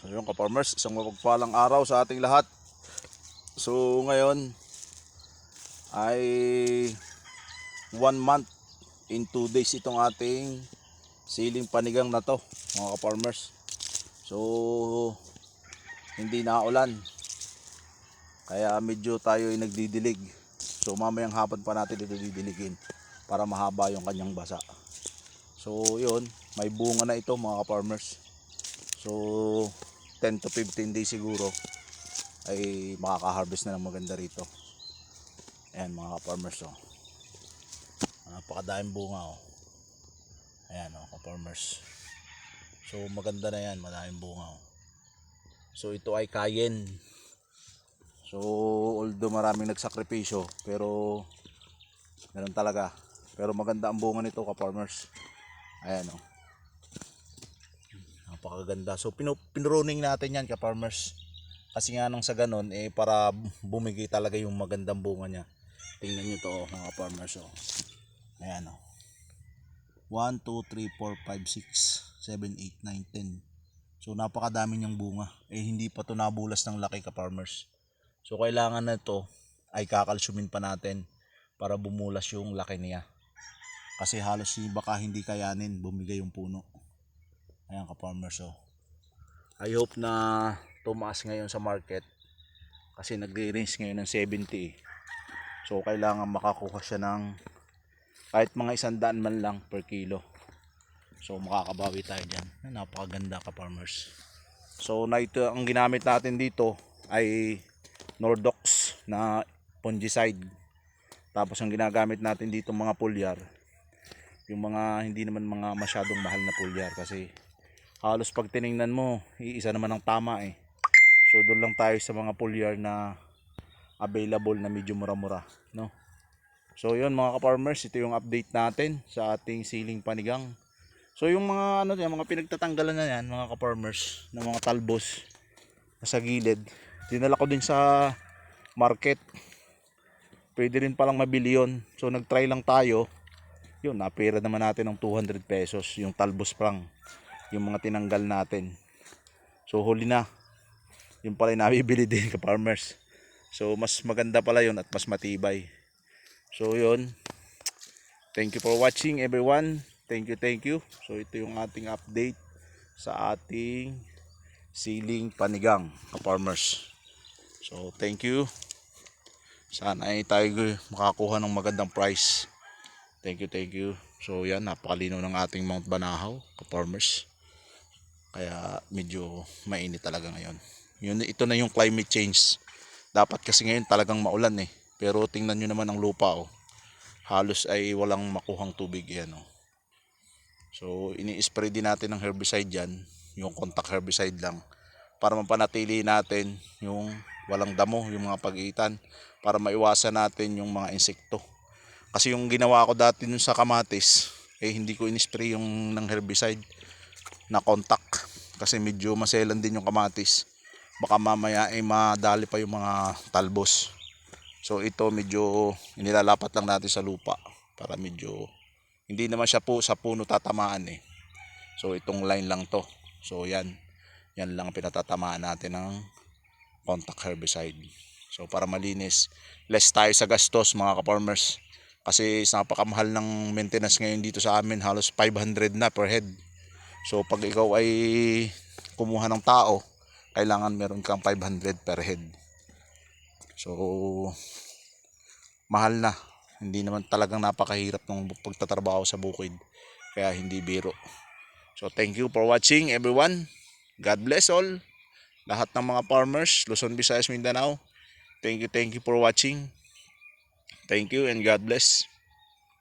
Ayun ka-farmers, isang mapagpalang araw sa ating lahat. So ngayon ay 1 month in 2 days itong ating siling panigang na to, mga ka-farmers. So hindi na ulan, kaya medyo tayo ay nagdidilig. So mamayang hapon pa natin ito didiligin para mahaba yung kanyang basa. So yun, may bunga na ito mga ka-farmers. So 10 to 15 days siguro ay makaka-harvest na ng maganda rito. Ayan mga ka-farmers, oh. Napakadaming bunga, oh. Ayan, oh, ka-farmers. So maganda na yan, maraming bunga, oh. So ito ay kayen. So although maraming nagsakripisyo, pero meron talaga. Pero maganda ang bunga nito, ka-farmers. Ayan, oh. Napakaganda. So pinruning natin yan, ka-farmers. Kasi nga nang sa ganon, para bumigay talaga yung magandang bunga niya. Tingnan nyo to, oh, mga farmers, oh. Ayan, oh. 1, 2, 3, 4, 5, 6, 7, 8, 9, 10. So napakadami niyang bunga. Hindi pa to nabulas ng laki, ka-farmers. So kailangan na ito ay kakalsyumin pa natin para bumulas yung laki niya. Kasi halos baka hindi kayanin bumigay yung puno. Ayan, ka-farmers, oh. I hope na tumaas ngayon sa market kasi nagre-range ngayon ng 70. So kailangan makakuha siya ng kahit mga 100 man lang per kilo. So makakabawi tayo dyan. Napakaganda, ka-farmers. So na ito, ang ginamit natin dito ay Nordox na fungicide. Tapos ang ginagamit natin dito mga pulyar, yung mga hindi naman mga masyadong mahal na pulyar, kasi halos pag tiningnan mo iisa naman ang tama. So doon lang tayo sa mga pulyar na available na medyo mura-mura, no? So yun mga ka-farmers, ito yung update natin sa ating siling panigang. So yung mga mga pinagtatanggalan na yan mga ka-farmers, ng mga talbos sa gilid, dinala ko din sa market. Pwede rin palang mabili yun. So nagtry lang tayo. Yun, napira naman natin ng 200 pesos yung talbos prang, yung mga tinanggal natin. So huli na, yun pala yung nabibili din, ka-farmers. So mas maganda pala yun at mas matibay. So yun, thank you for watching everyone. Thank you. So ito yung ating update sa ating siling panigang, ka-farmers. So thank you. Sana ay tayo makakuha ng magandang price. Thank you. So yan, napakalinaw ng ating Mount Banahaw, ka-farmers. Kaya medyo mainit talaga ngayon. Ito na yung climate change. Dapat kasi ngayon talagang maulan. Pero tingnan nyo naman ang lupa, oh. Halos ay walang makuhang tubig yan, oh. So ini-spray din natin ng herbicide yan, yung contact herbicide lang, para mapanatili natin yung walang damo, yung mga pag-iitan, para maiwasan natin yung mga insekto. Kasi yung ginawa ko dati nun sa kamatis, hindi ko in-spray yung ng herbicide na contact, kasi medyo maselan din yung kamatis. Baka mamaya madali pa yung mga talbos. So ito medyo inilalapat lang natin sa lupa para medyo hindi naman siya po sa puno tatamaan. So itong line lang to. So yan lang pinatatamaan natin ng contact herbicide. So para malinis, less tayo sa gastos mga ka-farmers. Kasi napakamahal ng maintenance ngayon dito sa amin, halos 500 na per head. So pag ikaw ay kumuha ng tao, kailangan meron kang 500 per head. So mahal na. Hindi naman talagang napakahirap ng pagtatrabaho sa bukid. Kaya hindi biro. So thank you for watching everyone. God bless all. Lahat ng mga farmers, Luzon, Visayas, Mindanao. Thank you for watching. Thank you and God bless.